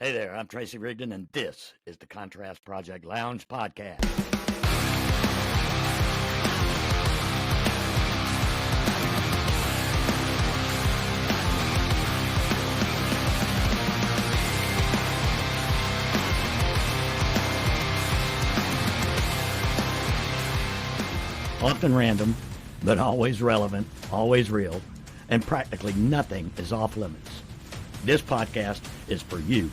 Hey there, I'm Tracy Rigdon, and this is the Contrast Project Lounge podcast. Often random, but always relevant, always real, and practically nothing is off limits. This podcast is for you.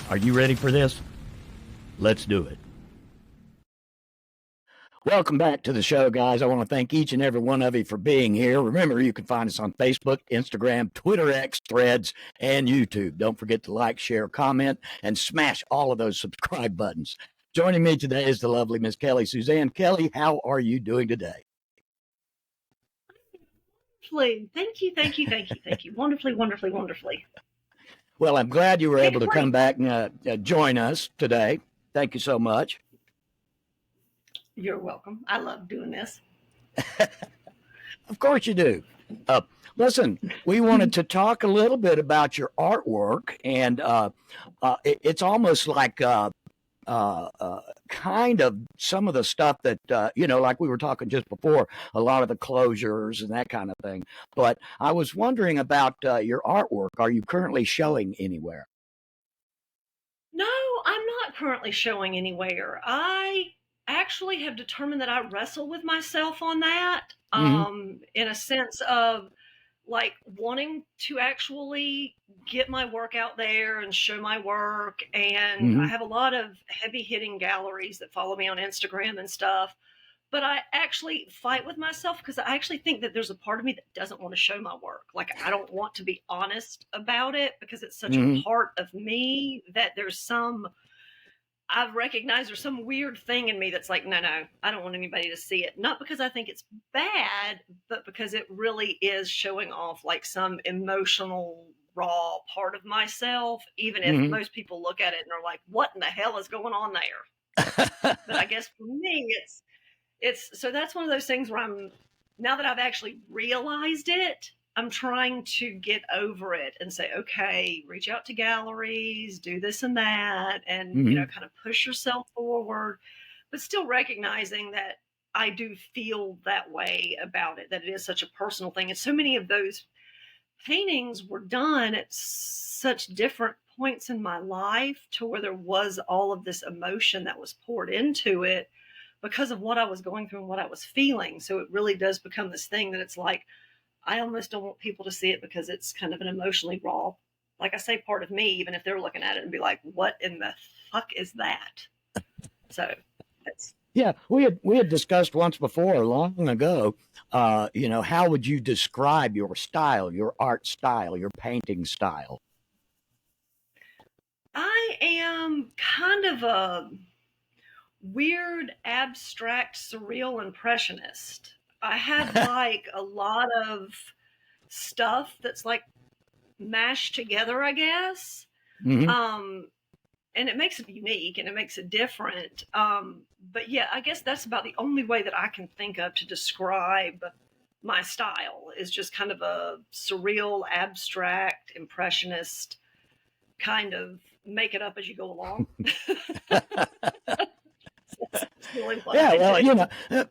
Are you ready for this? Let's do it. Welcome back to the show, guys. I want to thank each and every one of you for being here. Remember, you can find us on Facebook, Instagram, Twitter, X, Threads, and YouTube. Don't forget to like, share, comment, and smash all of those subscribe buttons. Joining me today is the lovely Miss Kelli Suzanne. Kelli, how are you doing today? Thank you. Wonderfully. Well, I'm glad you were able to come back and join us today. Thank you so much. You're welcome. I love doing this. Of course you do. Listen, we wanted to talk a little bit about your artwork, and it's almost like kind of some of the stuff that, like we were talking just before, a lot of the closures and that kind of thing. But I was wondering about your artwork. Are you currently showing anywhere? No, I'm not currently showing anywhere. I actually have determined that I wrestle with myself on that, in a sense of like wanting to actually get my work out there and show my work. And I have a lot of heavy hitting galleries that follow me on Instagram and stuff, but I actually fight with myself because I actually think that there's a part of me that doesn't want to show my work. Like, I don't want to be honest about it because it's such a part of me that I've recognized there's some weird thing in me that's like, no, I don't want anybody to see it. Not because I think it's bad, but because it really is showing off like some emotional, raw part of myself, even if most people look at it and are like, what in the hell is going on there? But I guess for me, so that's one of those things where now that I've actually realized it, I'm trying to get over it and say, okay, reach out to galleries, do this and that, and, kind of push yourself forward, but still recognizing that I do feel that way about it, that it is such a personal thing. And so many of those paintings were done at such different points in my life to where there was all of this emotion that was poured into it because of what I was going through and what I was feeling. So it really does become this thing that it's like, I almost don't want people to see it because it's kind of an emotionally raw, like I say, part of me, even if they're looking at it and be like, what in the fuck is that? So that's. Yeah, we had discussed once before, long ago, how would you describe your style, your art style, your painting style? I am kind of a weird, abstract, surreal impressionist. I have like a lot of stuff that's like mashed together, I guess. And it makes it unique and it makes it different. But yeah, I guess that's about the only way that I can think of to describe my style, is just kind of a surreal, abstract, impressionist, kind of make it up as you go along.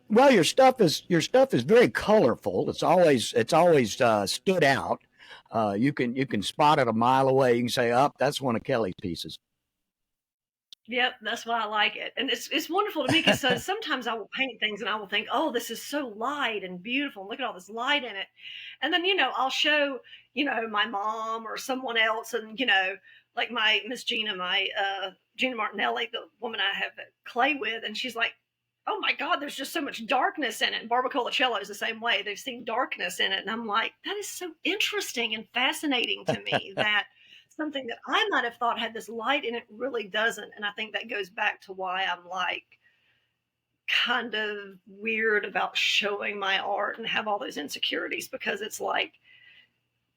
Well, your stuff is very colorful. It's always stood out. You can spot it a mile away. You can say, that's one of Kelli's pieces. Yep, that's why I like it. And it's wonderful to me because sometimes I will paint things and I will think, oh, this is so light and beautiful, and look at all this light in it. And then, I'll show, my mom or someone else, and, like my Miss Gina, Gina Martinelli, the woman I have clay with, and she's like, oh my God, there's just so much darkness in it. And Barbara Colacello is the same way. They've seen darkness in it. And I'm like, that is so interesting and fascinating to me that something that I might have thought had this light in it really doesn't. And I think that goes back to why I'm like kind of weird about showing my art and have all those insecurities, because it's like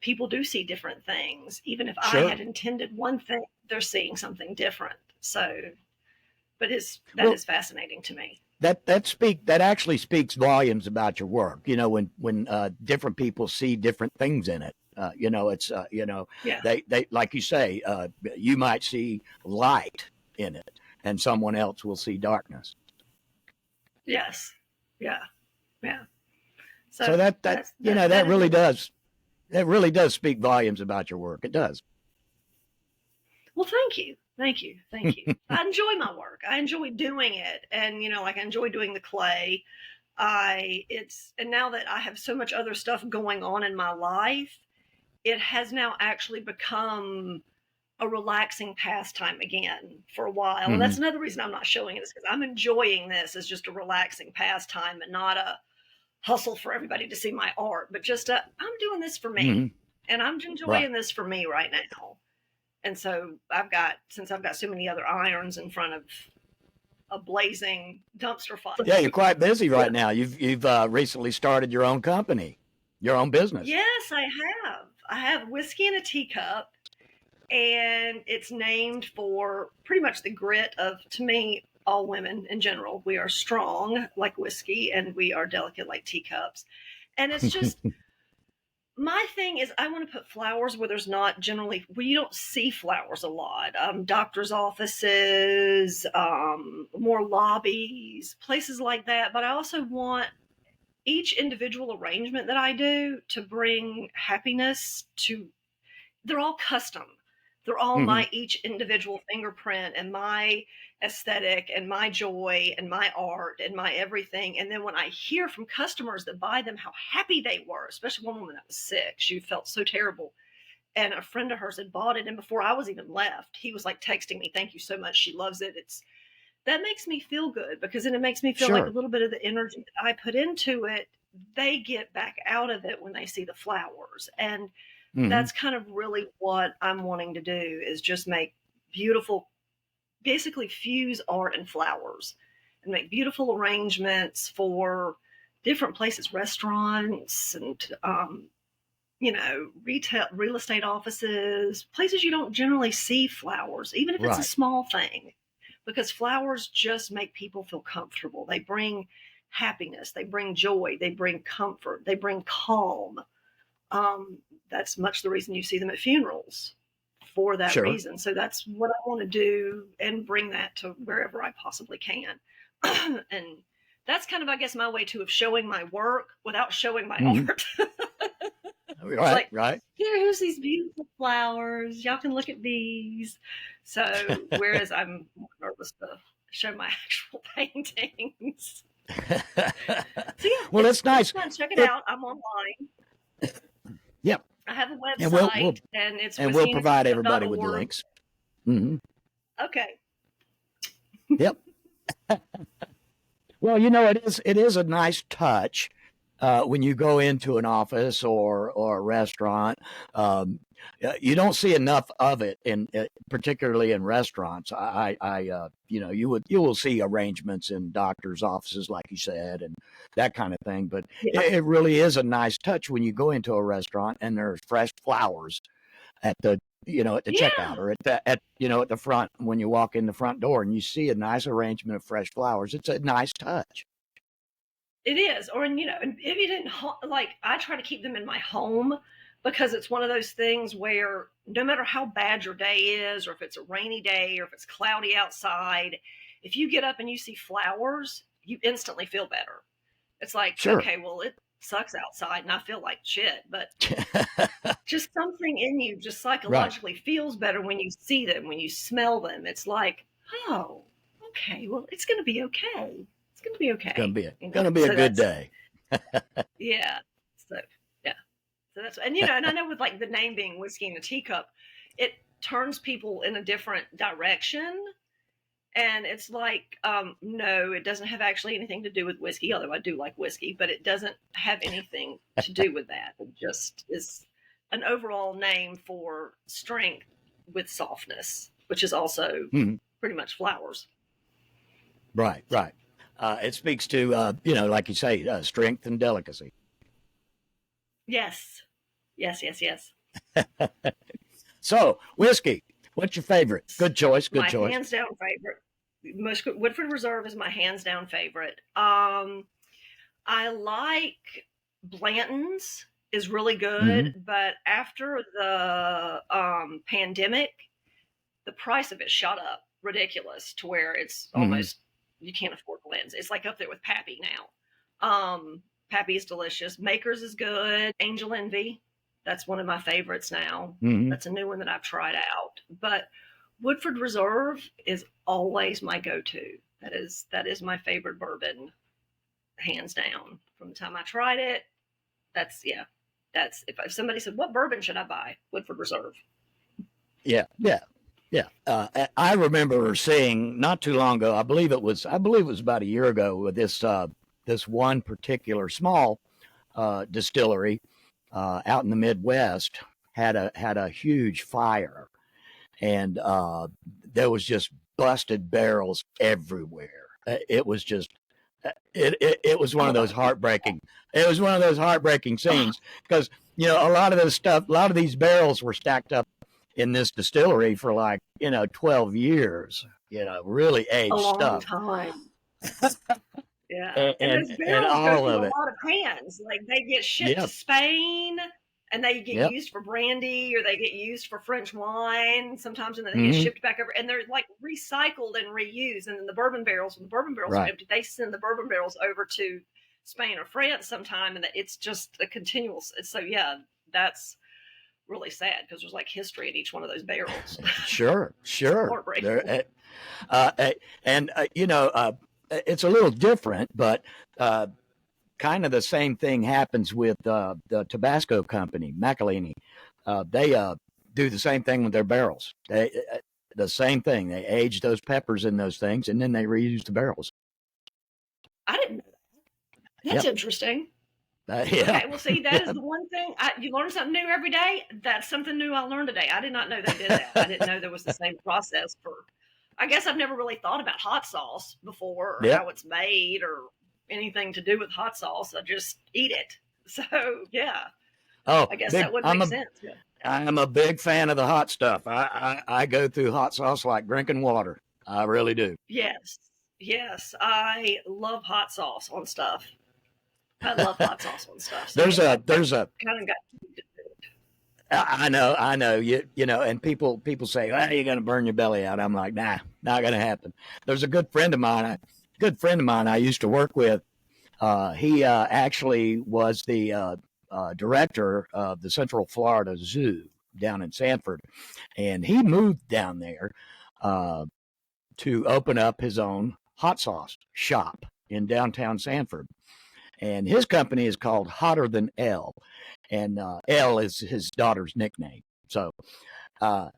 people do see different things. Even if I had intended one thing, they're seeing something different. So, but is fascinating to me. That actually speaks volumes about your work. When different people see different things in it. It's Yeah. they like you say, you might see light in it, and someone else will see darkness. Yes. Yeah. Yeah. So So that is really, that really does speak volumes about your work. It does. well, thank you. Thank you. Thank you. I enjoy my work. I enjoy doing it. And, like I enjoy doing the clay. And now that I have so much other stuff going on in my life, it has now actually become a relaxing pastime again for a while. And that's another reason I'm not showing it, is because I'm enjoying this as just a relaxing pastime and not a hustle for everybody to see my art, but just I'm doing this for me, and I'm enjoying this for me right now. And so since I've got so many other irons in front of a blazing dumpster fire. Yeah, you're quite busy right now. You've recently started your own company, your own business. Yes, I have. I have Whiskey in a Teacup, and it's named for pretty much the grit of, to me, all women in general. We are strong like whiskey, and we are delicate like teacups. And it's just my thing is, I want to put flowers where you don't see flowers a lot. Doctors' offices, more lobbies, places like that. But I also want each individual arrangement that I do to bring happiness to. They're all custom. They're all my each individual fingerprint and my aesthetic and my joy and my art and my everything. And then when I hear from customers that buy them how happy they were, especially one woman that was sick, she felt so terrible. And a friend of hers had bought it, and before I was even left, he was like texting me, "Thank you so much. She loves it." That makes me feel good, because then it makes me feel like a little bit of the energy that I put into it, they get back out of it when they see the flowers. And that's kind of really what I'm wanting to do, is just make beautiful, basically fuse art and flowers, and make beautiful arrangements for different places, restaurants and, retail, real estate offices, places you don't generally see flowers, even if it's a small thing, because flowers just make people feel comfortable. They bring happiness, they bring joy, they bring comfort, they bring calm. That's much the reason you see them at funerals, for that reason. So that's what I want to do, and bring that to wherever I possibly can. And that's kind of, I guess, my way too of showing my work without showing my art. Right. Here's these beautiful flowers. Y'all can look at these. So whereas I'm more nervous to show my actual paintings. So yeah, well, that's nice. Check it out. I'm online. Yep. I have a website, and we'll provide everybody with the links. Okay. Yep. Well, it is a nice touch when you go into an office or a restaurant. You don't see enough of it particularly in restaurants. You will see arrangements in doctors' offices, like you said, and that kind of thing. But it really is a nice touch when you go into a restaurant and there's fresh flowers at the checkout, or at the front when you walk in the front door, and you see a nice arrangement of fresh flowers. It's a nice touch. It is. Or, if you didn't, I try to keep them in my home, because it's one of those things where no matter how bad your day is, or if it's a rainy day, or if it's cloudy outside, if you get up and you see flowers, you instantly feel better. It's like, okay, well, it sucks outside and I feel like shit, but just something in you just psychologically feels better when you see them, when you smell them. It's like, oh, okay, well, it's going to be okay. It's going to be okay. It's going to be a good day. Yeah. So, yeah. So that's, and I know with like the name being Whiskey in a Teacup, it turns people in a different direction. And it's like, no, it doesn't have actually anything to do with whiskey, although I do like whiskey, but it doesn't have anything to do with that. It just is an overall name for strength with softness, which is also pretty much flowers. Right. It speaks to, like you say, strength and delicacy. Yes. So, whiskey. What's your favorite? Good choice. My hands down favorite. Woodford Reserve is my hands down favorite. I like Blanton's. is really Mm-hmm. good, but after the pandemic, the price of it shot up ridiculous to where it's Mm-hmm. almost you can't afford blends. It's like up there with Pappy now. Pappy is delicious. Makers is good. Angel Envy, that's one of my favorites now. Mm-hmm. That's a new one that I've tried out. But Woodford Reserve is always my go-to. That is my favorite bourbon, hands down. From the time I tried it, that's yeah. That's if somebody said what bourbon should I buy, Woodford Reserve. Yeah, yeah, yeah. I remember seeing not too long ago. I believe it was about a year ago with this one particular small distillery out in the Midwest had a huge fire, and there was just busted barrels everywhere. It was just it was one of those heartbreaking. It was one of those heartbreaking scenes because a lot of this stuff, a lot of these barrels were stacked up in this distillery for like 12 years. Really A aged long stuff, time. Yeah, and those and barrels go all through of a it. lot of hands. Like they get shipped to Yep, Spain, and they get yep. used for brandy, or they get used for French wine sometimes, and then they get Hmm. shipped back over, and they're like recycled and reused. And then the bourbon barrels, when the bourbon barrels are Right. empty, they send the bourbon barrels over to Spain or France sometime, and it's just a continual. So yeah, that's really sad because there's like history in each one of those barrels. Sure, sure. Heartbreaking. There, uh, uh, and it's a little different, but uh, kind of the same thing happens with the Tabasco company, McElhaney. They do the same thing with their barrels. The same thing. They age those peppers in those things, and then they reuse the barrels. I didn't know that. That's Yep. interesting. Yeah. Okay, well, see, that is the one thing you learn something new every day. That's something new I learned today. I did not know they did that. I didn't know there was the same process for. I guess I've never really thought about hot sauce before, or Yep. how it's made, or anything to do with hot sauce. I just eat it. So yeah, Oh, I guess big. that would make sense. Yeah. I'm a big fan of the hot stuff. I go through hot sauce like drinking water. I really do. Yes, yes, I love hot sauce on stuff. I love hot sauce on stuff. So yeah, there's a that there's a kind of got. I know and people say, "Well, you're gonna burn your belly out." I'm like, nah, not gonna happen. There's a good friend of mine I used to work with. He actually was the director of the Central Florida Zoo down in Sanford, and he moved down there uh, to open up his own hot sauce shop in downtown Sanford. And his company is called Hotter Than L, and L is his daughter's nickname. So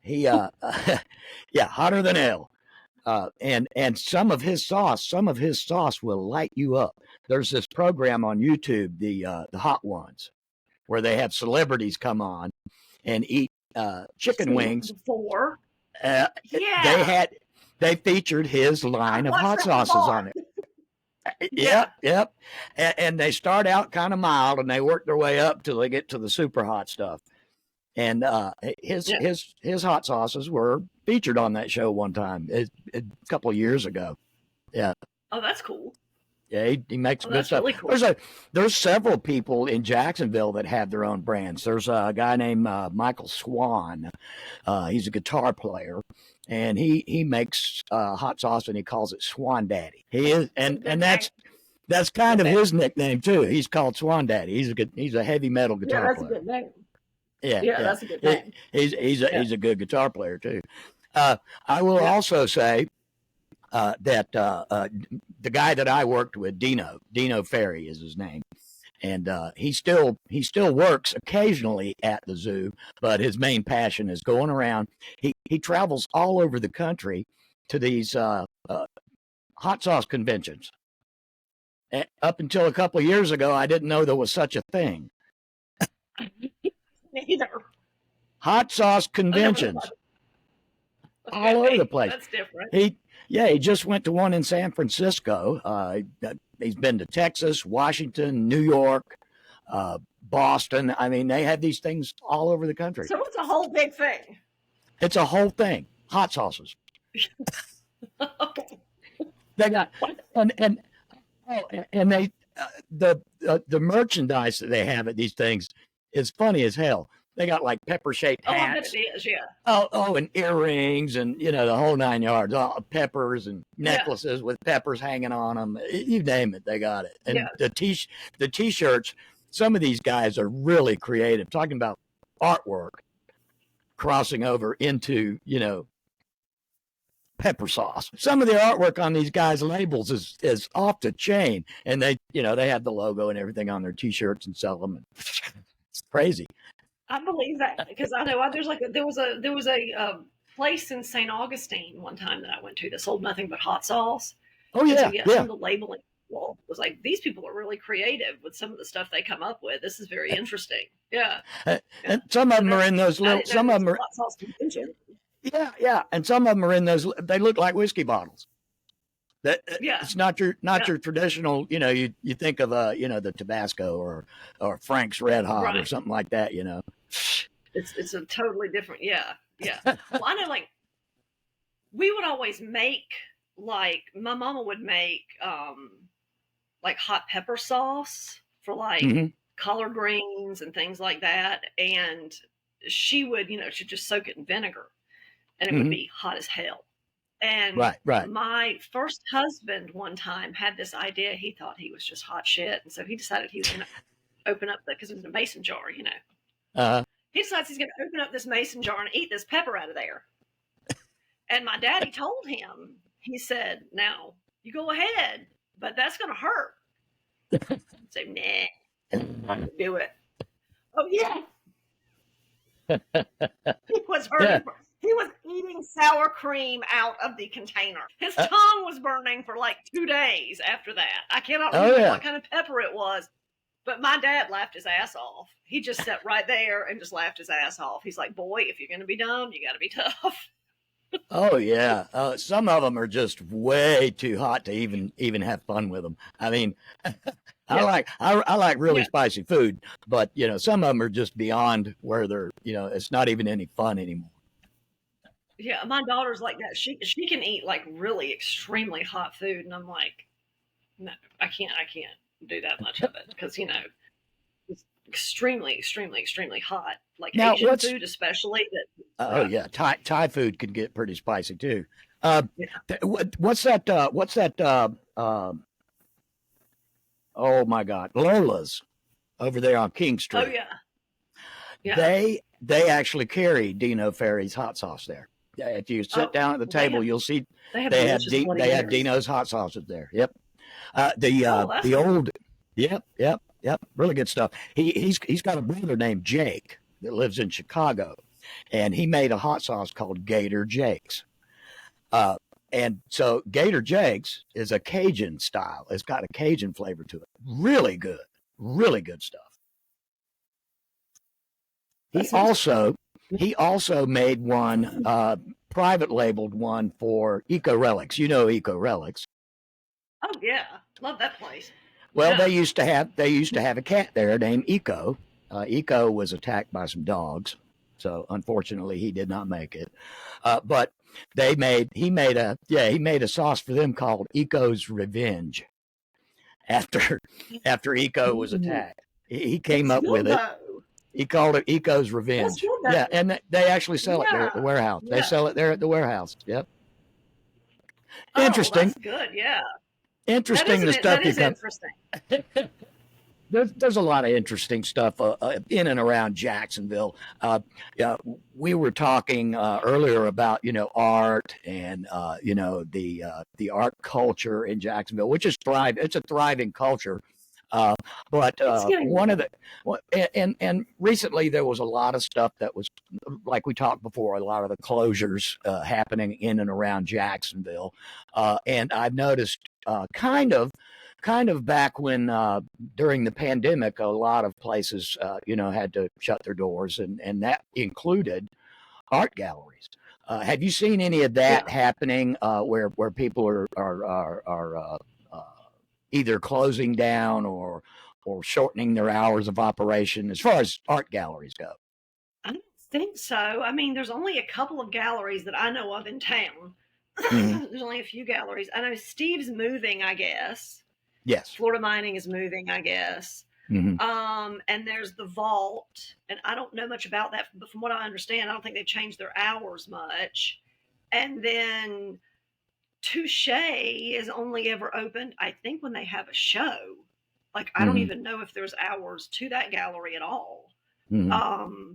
he, yeah, Hotter Than L. And some of his sauce will light you up. There's this program on YouTube, the Hot Ones, where they have celebrities come on and eat chicken Seen wings. before. Uh, they Yeah, had they featured his I've line of watched hot that sauces before. on it. Yeah, Yep, yep. And they start out kind of mild, and they work their way up till they get to the super hot stuff. And his yeah. his his hot sauces were featured on that show one time, a couple of years ago. Yeah, Oh, that's cool. yeah. He makes Oh, good that's stuff. really cool. There's several people in Jacksonville that have their own brands. There's a guy named Michael Swan. He's a guitar player, and he makes hot sauce, and he calls it Swan Daddy. He is, That's a and good name. that's kind Good of name. his nickname too. He's called Swan Daddy. He's a heavy metal Yeah, guitar that's a player. good name. Yeah, Yeah, yeah. that's a good name. Yeah, He's a good guitar player too. I will yeah. also say that the guy that I worked with, Dino Ferry is his name, and he still works occasionally at the zoo, but his main passion is going around. He travels all over the country to these hot sauce conventions. Up until a couple of years ago, I didn't know there was such a thing. Neither. Hot sauce I never knew conventions about it. all over the Okay, place. that's different. He just went to one in San Francisco. He's been to Texas, Washington, New York, Boston. I mean, they have these things all over the country. So it's a whole big thing. It's a whole thing. Hot sauces. They got and oh, and they the merchandise that they have at these things is funny as hell. They got like pepper-shaped Oh, I bet hats. it is. Yeah. And earrings and, the whole 9 yards, all peppers and Yeah. necklaces with peppers hanging on them. You name it, they got it. And Yeah. the T-shirts, some of these guys are really creative. Talking about artwork crossing over into, pepper sauce. Some of the artwork on these guys' labels is off the chain. And they have the logo and everything on their T-shirts and sell them. It's crazy. I believe that because I know there was a place in St. Augustine one time that I went to that sold nothing but hot sauce. Oh yeah, so, some of the labeling was like, these people are really creative with some of the stuff they come up with. This is very interesting. Yeah. And some of them are in those little. Some of them are hot sauce convention. Yeah, and some of them are in those. They look like whiskey bottles. It's not your traditional. You think of the Tabasco or Frank's Red Hot or something like that. It's a totally different. Yeah. Well, I know, like, we would always make, like, my mama would make like hot pepper sauce for like collard greens and things like that, and she would she'd just soak it in vinegar, and it would be hot as hell. And right. My first husband one time had this idea. He thought he was just hot shit, and so he decided he was going to open up because it was a mason jar, He decides he's going to open up this mason jar and eat this pepper out of there. And my daddy told him, he said, "Now you go ahead, but that's going to hurt." So, nah, do it. Oh yeah. He was hurting. He was eating sour cream out of the container. His tongue was burning for like 2 days after that. I cannot remember what kind of pepper it was, but my dad laughed his ass off. He just sat right there and just laughed his ass off. He's like, "Boy, if you're going to be dumb, you got to be tough." Oh yeah, some of them are just way too hot to even have fun with them. I mean, I like really spicy food, but some of them are just beyond where they're it's not even any fun anymore. Yeah, my daughter's like that. She can eat like really extremely hot food, and I'm like, no, I can't do that much of it because it's extremely, extremely, extremely hot. Like now, Asian food, especially. Yeah, Thai food can get pretty spicy too. What's that? Oh my God, Lola's over there on King Street. Oh yeah. They actually carry Dino Ferry's hot sauce there. If you sit down at the table, you'll see they have Dino's hot sauces there. Yep. The old. Yep. Really good stuff. He's got a brother named Jake that lives in Chicago, and he made a hot sauce called Gator Jake's. And so Gator Jake's is a Cajun style. It's got a Cajun flavor to it. Really good stuff. He also made one private labeled one for Eco Relics. Eco Relics. Oh yeah, love that place. Well, they used to have a cat there named Eco. Eco was attacked by some dogs, so unfortunately he did not make it. But he made a sauce for them called Eco's Revenge. After Eco was attacked, he came up with it. He called it Eco's Revenge. Yeah, and they actually sell it there at the warehouse. Yeah. They sell it there at the warehouse. Yep. Interesting. That's good. Yeah. Interesting. That is interesting. There's a lot of interesting stuff in and around Jacksonville. We were talking earlier about art and the art culture in Jacksonville, which is It's a thriving culture. But one of and recently there was a lot of stuff that was, like we talked before, a lot of the closures happening in and around Jacksonville, and I've noticed kind of back when during the pandemic, a lot of places had to shut their doors, and that included art galleries. Have you seen any of that happening where people are either closing down or shortening their hours of operation as far as art galleries go? I don't think so. I mean, there's only a couple of galleries that I know of in town. There's only a few galleries. I know Steve's moving, I guess. Yes. Florida Mining is moving, I guess. Mm-hmm. And there's the vault, and I don't know much about that, but from what I understand, I don't think they've changed their hours much. And then Touche is only ever opened, I think, when they have a show. Like, I don't Mm-hmm. even know if there's hours to that gallery at all. Mm-hmm.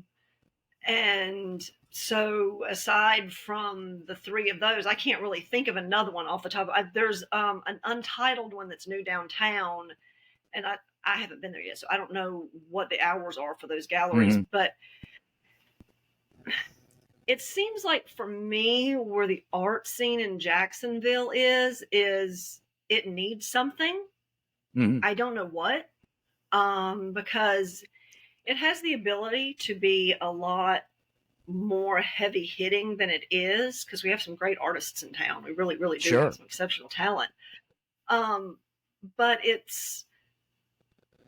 And so aside from the three of those, I can't really think of another one off the top. There's an untitled one that's new downtown, and I haven't been there yet, so I don't know what the hours are for those galleries. Mm-hmm. But it seems like, for me, where the art scene in Jacksonville is it needs something. Mm-hmm. I don't know what, because it has the ability to be a lot more heavy hitting than it is, because we have some great artists in town. We really, really do Sure. have some exceptional talent. But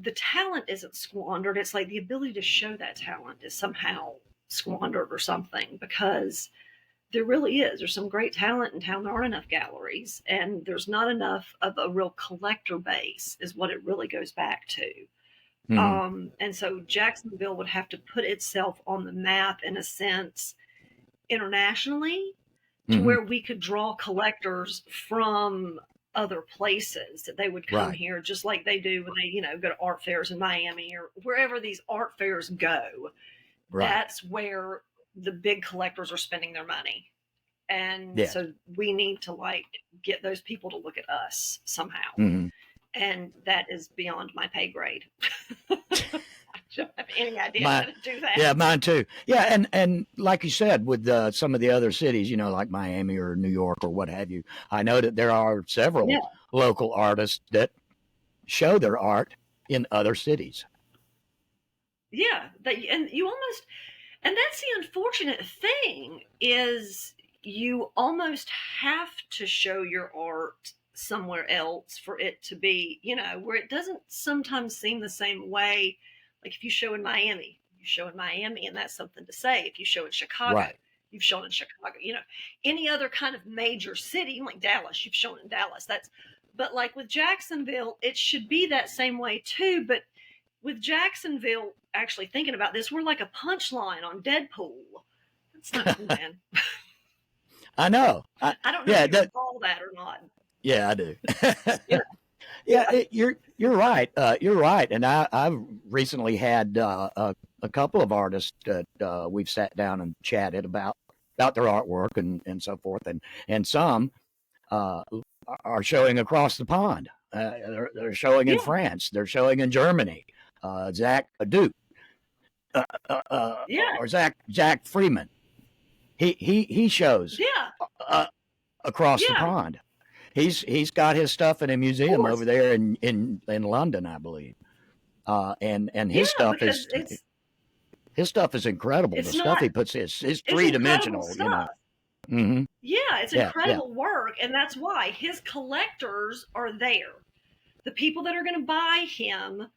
the talent isn't squandered. It's like the ability to show that talent is somehow squandered or something, because there really is. There's some great talent in town. There aren't enough galleries, and there's not enough of a real collector base, is what it really goes back to. Mm-hmm. And so Jacksonville would have to put itself on the map, in a sense, internationally, to Mm-hmm. where we could draw collectors from other places, that they would come Right. here, just like they do when they, go to art fairs in Miami or wherever these art fairs go. Right. That's where the big collectors are spending their money. And Yes. so we need to get those people to look at us somehow. Mm-hmm. And that is beyond my pay grade. I don't have any idea how to do that. Yeah, mine too. Yeah, and like you said, with some of the other cities, like Miami or New York or what have you, I know that there are several local artists that show their art in other cities. Yeah, and that's the unfortunate thing, is you almost have to show your art somewhere else for it to be, where it doesn't sometimes seem the same way. Like, if you show in Miami, and that's something to say. If you show in Chicago, Right. you've shown in Chicago. Any other kind of major city, like Dallas, you've shown in Dallas. But like with Jacksonville, it should be that same way too. But with Jacksonville, actually thinking about this, we're like a punchline on Deadpool. That's not cool, man. I know. I don't know if you recall that or not. Yeah, I do. Yeah. You're right. You're right. And I've recently had a couple of artists that we've sat down and chatted about their artwork and so forth. And some are showing across the pond. They're showing in France. They're showing in Germany. Zach Duke. Or Zach Freeman. He shows across the pond. He's got his stuff in a museum over there in London, I believe. And his stuff is incredible. The stuff he puts is three-dimensional, Mm-hmm. Yeah, it's incredible work, and that's why his collectors are there. The people that are going to buy him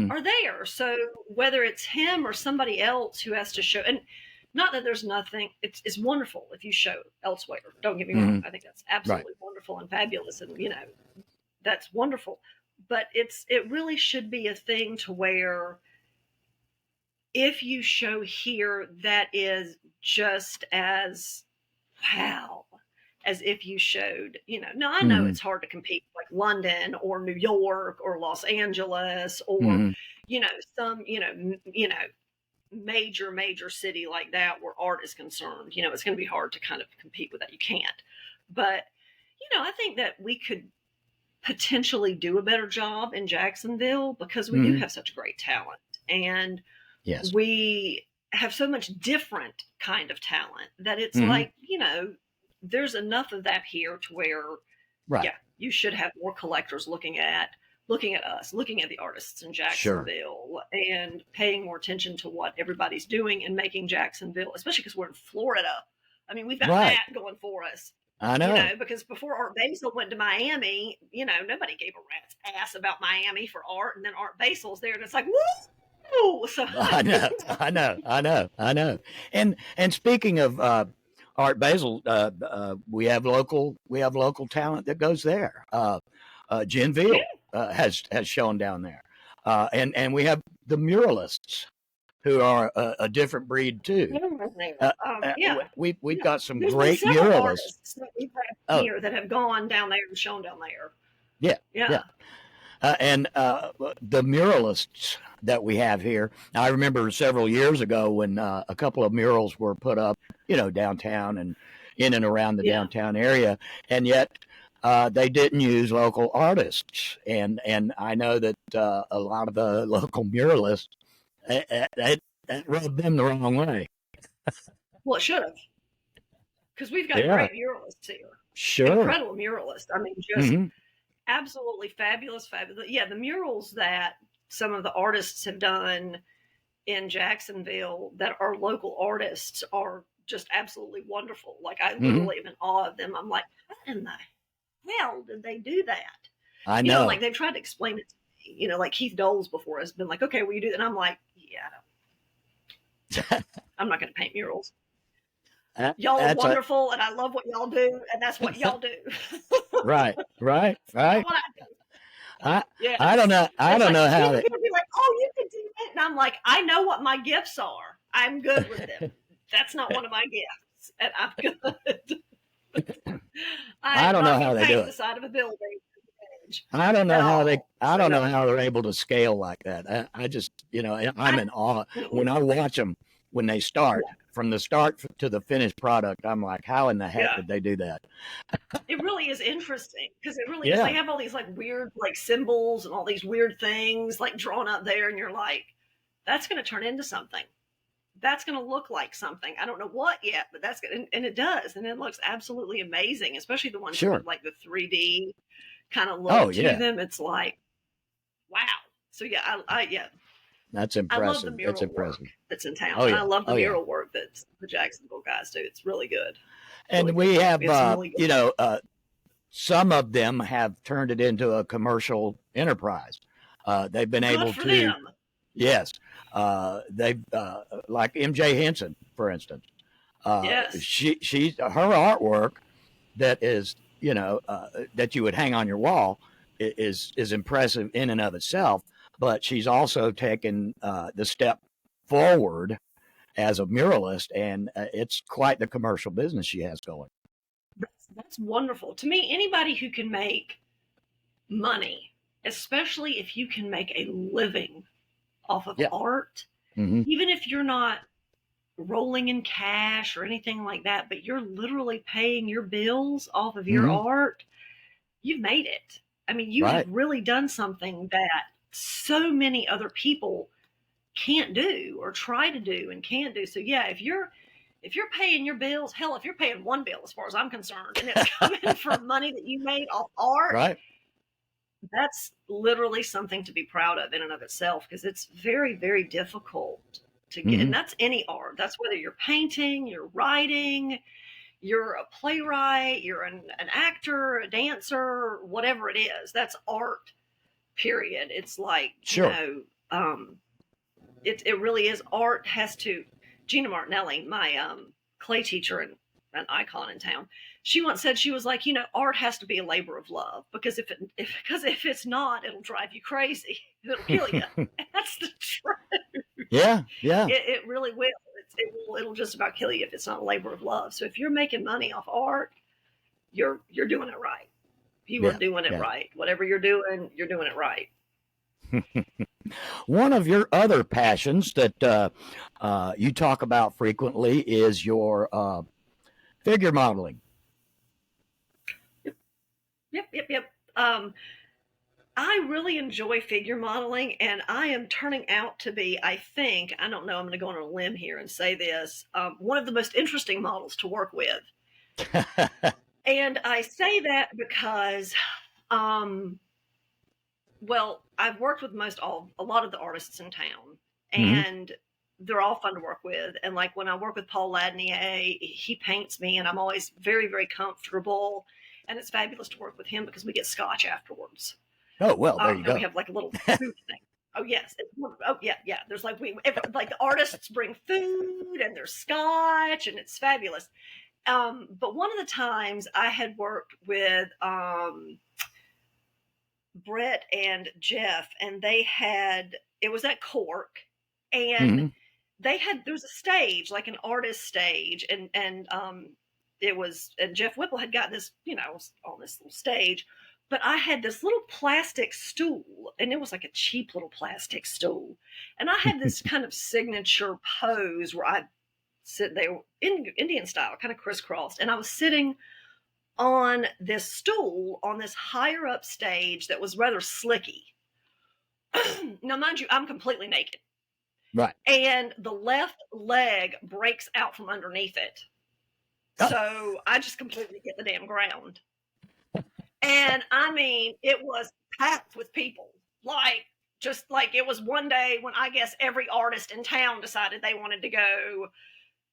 are there. So whether it's him or somebody else who has to show, and not that there's nothing, it's wonderful if you show elsewhere. Don't get me wrong. I think that's absolutely wonderful and fabulous, and that's wonderful. But it really should be a thing to where, if you show here, that is just as wow as if you showed, now I know it's hard to compete with like London or New York or Los Angeles or some major city like that where art is concerned. It's going to be hard to kind of compete with that. You can't. But I think that we could potentially do a better job in Jacksonville, because we do have such great talent, and we have so much different kind of talent that it's like, there's enough of that here to where, you should have more collectors looking at us, looking at the artists in Jacksonville, and paying more attention to what everybody's doing and making Jacksonville, especially because we're in Florida. I mean, we've got that going for us. I know. Because before Art Basel went to Miami, nobody gave a rat's ass about Miami for art, and then Art Basel's there, and it's like, woo! So I know. And speaking of Art Basel, we have local talent that goes there. Genville has shown down there. And we have the muralists who are a different breed too. We've got some There's great been several muralists artists that we've had here that have gone down there and shown down there. Yeah. And the muralists that we have here, I remember several years ago when a couple of murals were put up, downtown and in and around the downtown area, and yet they didn't use local artists. And I know that a lot of the local muralists, that rubbed them the wrong way. Well, it should have, because we've got great muralists here. Sure. Incredible muralists. I mean, just absolutely fabulous. Yeah, the murals that some of the artists have done in Jacksonville that are local artists are just absolutely wonderful. Like, I literally am in awe of them. I'm like, how in the hell did they do that? I know. Like, they've tried to explain it to me. Like Keith Doles before has been like, okay, will you do that? And I'm like, yeah, I'm not going to paint murals. Y'all are wonderful, and I love what y'all do, and that's what y'all do. Right. What I do. I don't know. I don't know how. People be like, "Oh, you can do it," and I'm like, "I know what my gifts are. I'm good with them. That's not one of my gifts, and I'm good." I don't know how they do it. The side of a building. I don't know how they. I don't know how they're able to scale like that. I just, I'm in awe when I watch them when they start. From the start to the finished product, I'm like, how in the heck did they do that? It really is interesting because it really is. They have all these like weird like symbols and all these weird things like drawn up there, and you're like, that's going to turn into something. That's going to look like something. I don't know what yet, but that's good, and it does, and it looks absolutely amazing, especially the ones with like the 3D kind of look to them. It's like, wow. So that's impressive. I love the mural work that's in town. And I love the mural work that the Jacksonville guys do. It's really good. And we have, really some of them have turned it into a commercial enterprise. They've been able to. Them. Yes. They've like MJ Henson, for instance. She's her artwork that is, that you would hang on your wall is impressive in and of itself. But she's also taken the step forward as a muralist, and it's quite the commercial business she has going. That's wonderful. To me, anybody who can make money, especially if you can make a living off of art, even if you're not rolling in cash or anything like that, but you're literally paying your bills off of your art, you've made it. I mean, you have really done something that so many other people can't do or try to do and can't do. So if you're paying your bills, hell, if you're paying one bill as far as I'm concerned, and it's coming from money that you made off art, that's literally something to be proud of in and of itself, because it's very, very difficult to get. And that's any art. That's whether you're painting, you're writing, you're a playwright, you're an actor, a dancer, whatever it is. That's art. Period. It's like, it really is. Art has to. Gina Martinelli, my clay teacher and an icon in town, she once said, she was like, art has to be a labor of love, because if it's not, it'll drive you crazy. It'll kill you. That's the truth. Yeah. It really will. It'll just about kill you if it's not a labor of love. So if you're making money off art, you're doing it right. You are doing it right. Whatever you're doing it right. One of your other passions that you talk about frequently is your figure modeling. Yep. I really enjoy figure modeling, and I am turning out to be, I don't know, I'm going to go on a limb here and say this, one of the most interesting models to work with. And I say that because, I've worked with a lot of the artists in town, and they're all fun to work with. And like when I work with Paul Ladnier, he paints me, and I'm always very, very comfortable. And it's fabulous to work with him because we get scotch afterwards. Oh, well, there you go. We have like a little food thing. Oh, yes. Yeah. There's like, like the artists bring food and there's scotch, and it's fabulous. But one of the times I had worked with Brett and Jeff, and it was at Cork, and Mm-hmm. there was a stage, like an artist stage, and Jeff Whipple had got this, on this little stage, but I had this little plastic stool, and it was like a cheap little plastic stool, and I had this kind of signature pose where I sit there in Indian style, kind of crisscrossed, and I was sitting on this stool on this higher up stage that was rather slicky. Now, mind you, I'm completely naked. Right. And the left leg breaks out from underneath it. Oh. So I just completely hit the damn ground. And I mean, it was packed with people. Just like it was one day when I guess every artist in town decided they wanted to go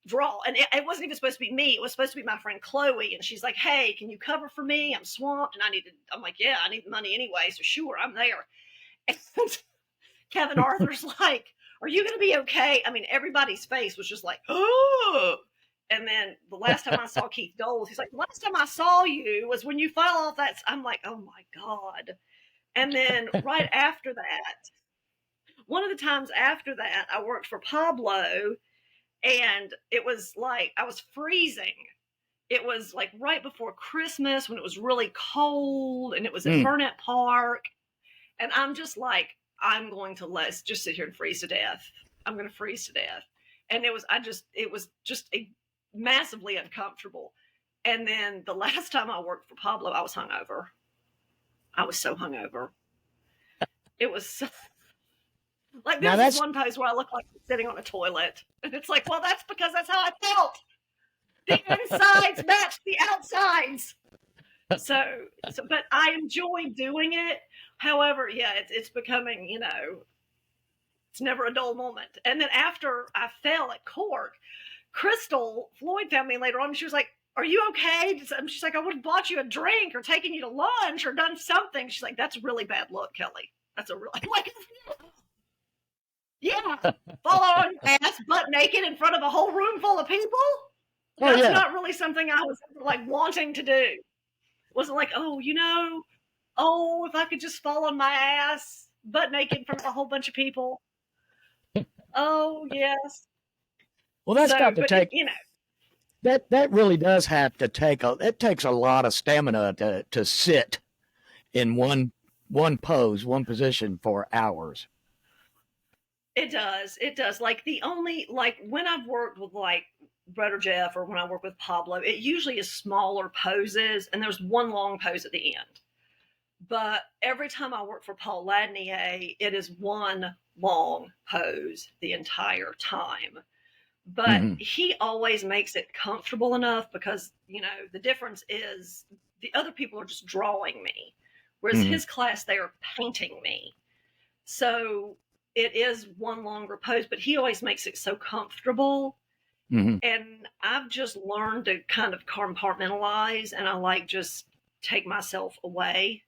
draw. And it wasn't even supposed to be me. It was supposed to be my friend Chloe. And she's like, hey, can you cover for me? I'm swamped. And I'm like, yeah, I need the money anyway. So sure, I'm there. And Kevin Arthur's like, are you going to be okay? I mean, everybody's face was just like, oh. And then the last time I saw Keith Doles, he's like, the last time I saw you was when you fell off that. I'm like, oh my God. And then right after that, one of the times after that, I worked for Pablo, and it was like, I was freezing. It was like right before Christmas when it was really cold, and it was at Burnett Park. And I'm just like, I'm going to just sit here and freeze to death. I'm going to freeze to death. And it was just massively uncomfortable. And then the last time I worked for Pablo, I was hungover. I was so hungover. It was so, like, there's this one pose where I look like I'm sitting on a toilet. And it's like, well, that's because that's how I felt. The insides matched the outsides. So, but I enjoy doing it. However, yeah, it's becoming, it's never a dull moment. And then after I fell at Cork, Crystal Floyd found me later on, and she was like, are you okay? She's like, I would have bought you a drink or taken you to lunch or done something. She's like, that's a really bad look, Kelly. That's a really, like, yeah, fall on your ass butt naked in front of a whole room full of people. That's not really something I was like wanting to do. It wasn't like, if I could just fall on my ass butt naked in front of a whole bunch of people. Oh, yes. Well, that's got to take, that really does have to it takes a lot of stamina to sit in one pose, one position for hours. It does. Like when I've worked with like Brett or Jeff, or when I work with Pablo, it usually is smaller poses, and there's one long pose at the end. But every time I work for Paul Ladnier, it is one long pose the entire time. But he always makes it comfortable enough because, the difference is the other people are just drawing me, whereas his class, they are painting me. So it is one longer pose, but he always makes it so comfortable. And I've just learned to kind of compartmentalize, and I like just take myself away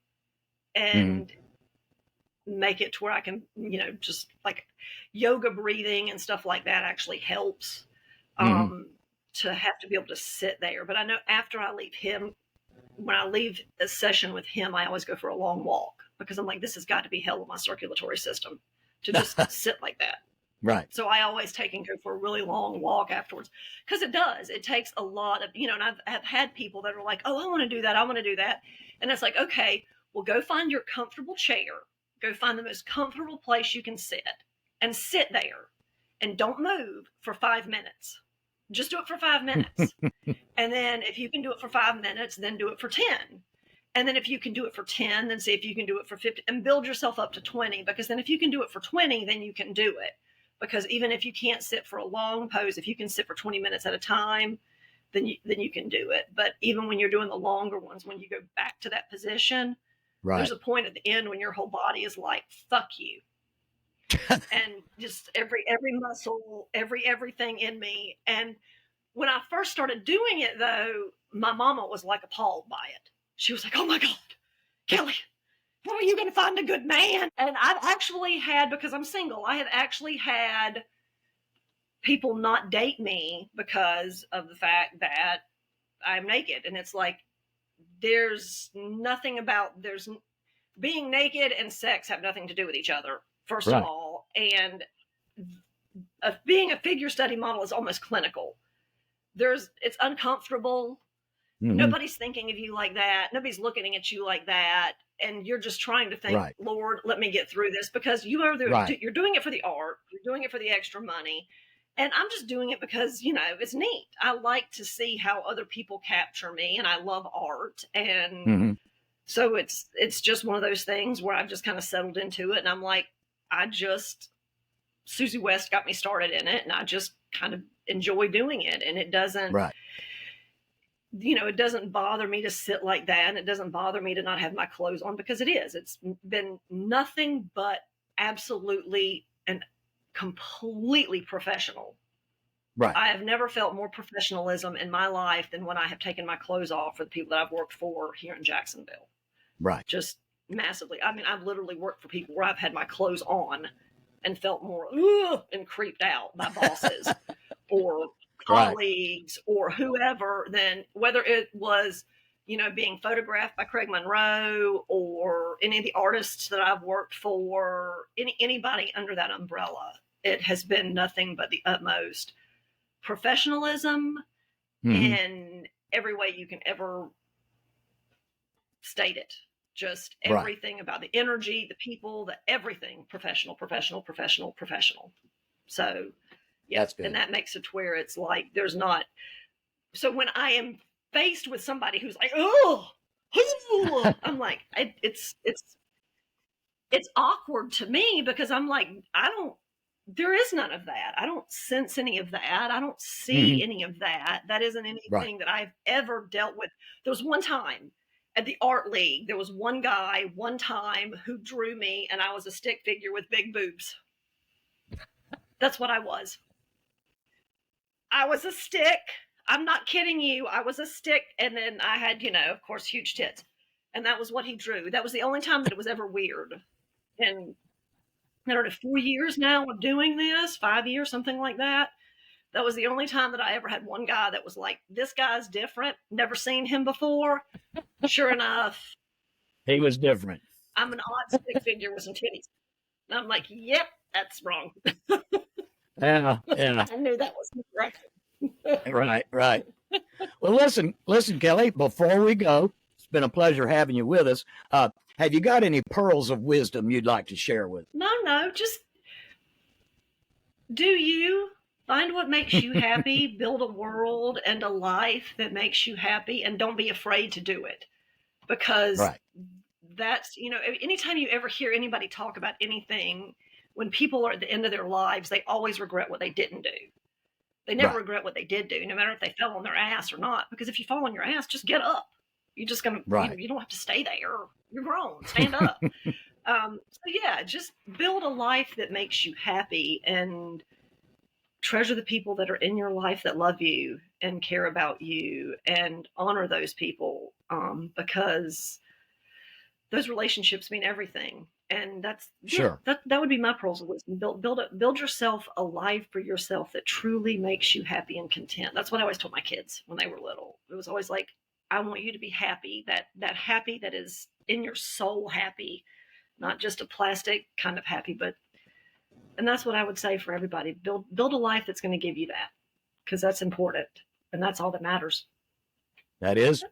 and make it to where I can, just like yoga breathing and stuff like that actually helps to have to be able to sit there. But I know after I leave him, when I leave a session with him, I always go for a long walk because I'm like, this has got to be hell on my circulatory system to just sit like that. Right. So I always take and go for a really long walk afterwards because it takes a lot of, and I've had people that are like, oh, I want to do that. I want to do that. And it's like, okay, well, go find your comfortable chair. Go find the most comfortable place you can sit and sit there and don't move for 5 minutes. Just do it for 5 minutes. And then if you can do it for 5 minutes, then do it for 10. And then if you can do it for 10, then see if you can do it for 50 and build yourself up to 20, because then if you can do it for 20, then you can do it. Because even if you can't sit for a long pose, if you can sit for 20 minutes at a time, then you can do it. But even when you're doing the longer ones, when you go back to that position, there's a point at the end when your whole body is like, fuck you. And just every muscle, everything in me. And when I first started doing it, though, my mama was like appalled by it. She was like, oh my God, Kelly, how are you going to find a good man? And I've actually had, because I'm single, I have actually had people not date me because of the fact that I'm naked. And it's like, there's nothing about, being naked and sex have nothing to do with each other, first Right. of all. And being a figure study model is almost clinical. It's uncomfortable. Mhm. Nobody's thinking of you like that. Nobody's looking at you like that. And you're just trying to think, Right. Lord, let me get through this, because you're doing it for the art. You're doing it for the extra money. And I'm just doing it because, it's neat. I like to see how other people capture me, and I love art. And Mhm. so it's just one of those things where I've just kind of settled into it. And I'm like, Susie West got me started in it, and I just kind of enjoy doing it. And it doesn't, Right. it doesn't bother me to sit like that. And it doesn't bother me to not have my clothes on, because it's been nothing but absolutely and completely professional. Right. I have never felt more professionalism in my life than when I have taken my clothes off for the people that I've worked for here in Jacksonville. Right. Just massively. I mean, I've literally worked for people where I've had my clothes on and felt more and creeped out by bosses or colleagues or whoever, than whether it was, being photographed by Craig Monroe or any of the artists that I've worked for, anybody under that umbrella. It has been nothing but the utmost professionalism in every way you can ever state it. Just everything about the energy, the people, the everything, professional. So, yeah, That's good. and that makes it where it's like there's not. So when I am faced with somebody who's like, oh, I'm like, it's awkward to me, because I'm like, there is none of that. I don't sense any of that. I don't see any of that. That isn't anything that I've ever dealt with. There was one time at the art league, there was one guy one time who drew me, and I was a stick figure with big boobs. That's what I was. I was a stick. I'm not kidding you. I was a stick. And then I had, of course, huge tits. And that was what he drew. That was the only time that it was ever weird. And I don't know, 4 years now of doing this, 5 years, something like that. That was the only time that I ever had one guy that was like, this guy's different. Never seen him before. Sure enough, he was different. I'm an odd stick figure with some titties. And I'm like, yep, that's wrong. Yeah. I knew that was right. Right. Well, listen, Kelli, before we go, it's been a pleasure having you with us. Have you got any pearls of wisdom you'd like to share with us? No, just do you. Find what makes you happy, build a world and a life that makes you happy, and don't be afraid to do it. Because that's, anytime you ever hear anybody talk about anything, when people are at the end of their lives, they always regret what they didn't do. They never regret what they did do, no matter if they fell on their ass or not. Because if you fall on your ass, just get up. You're just going to, you don't have to stay there. You're grown. Stand up. So yeah, just build a life that makes you happy, and treasure the people that are in your life that love you and care about you, and honor those people, because those relationships mean everything. And that's that would be my pearls of wisdom. Build yourself a life for yourself that truly makes you happy and content. That's what I always told my kids when they were little. It was always like, I want you to be happy, that happy that is in your soul happy, not just a plastic kind of happy. And that's what I would say for everybody. Build a life that's going to give you that, because that's important, and that's all that matters. That's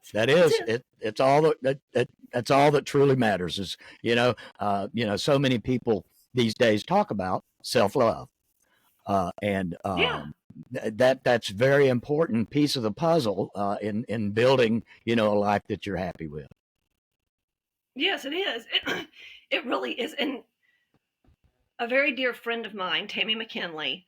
all that's all that truly matters is, so many people these days talk about self-love. That's a very important piece of the puzzle in building, a life that you're happy with. Yes, it is. It really is. And a very dear friend of mine, Tammy McKinley,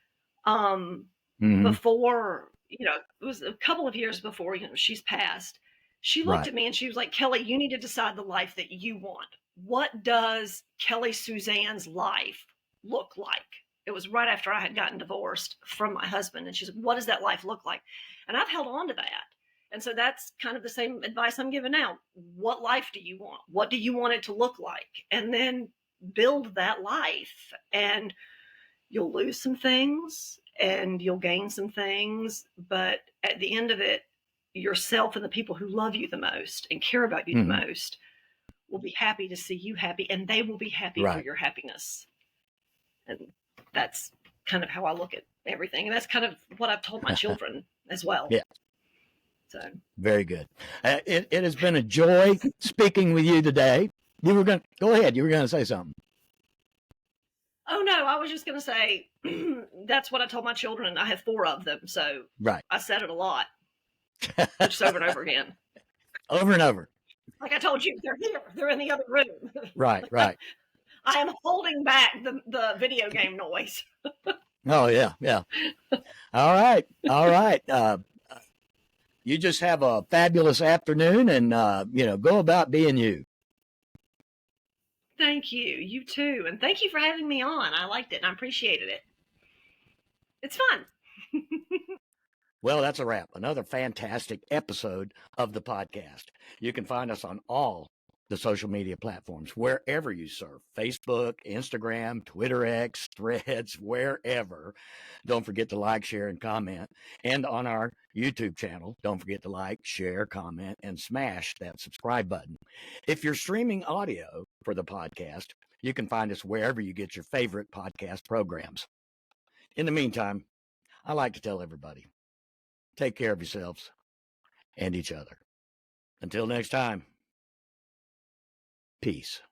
before, it was a couple of years before, she's passed, she looked at me and she was like, Kelli, you need to decide the life that you want. What does Kelli Suzanne's life look like? It was right after I had gotten divorced from my husband. And she's like, what does that life look like? And I've held on to that. And so that's kind of the same advice I'm giving now. What life do you want? What do you want it to look like? And then build that life, and you'll lose some things and you'll gain some things. But at the end of it, yourself and the people who love you the most and care about you the most will be happy to see you happy, and they will be happy for Right. your happiness. And that's kind of how I look at everything. And that's kind of what I've told my children as well. Yeah. So very good. It has been a joy speaking with you today. You were going to go ahead. You were going to say something. Oh no, I was just going to say that's what I told my children. I have 4 of them, so right. I said it a lot, just over and over again. Over and over. Like I told you, they're here. They're in the other room. Right, right. I am holding back the video game noise. Oh, yeah, yeah. All right, all right. You just have a fabulous afternoon and, go about being you. Thank you. You too. And thank you for having me on. I liked it and I appreciated it. It's fun. Well, that's a wrap. Another fantastic episode of the podcast. You can find us on all the social media platforms, wherever you surf, Facebook, Instagram, Twitter X, Threads, wherever. Don't forget to like, share, and comment. And on our YouTube channel, don't forget to like, share, comment, and smash that subscribe button. If you're streaming audio for the podcast, you can find us wherever you get your favorite podcast programs. In the meantime, I like to tell everybody, take care of yourselves and each other. Until next time, peace.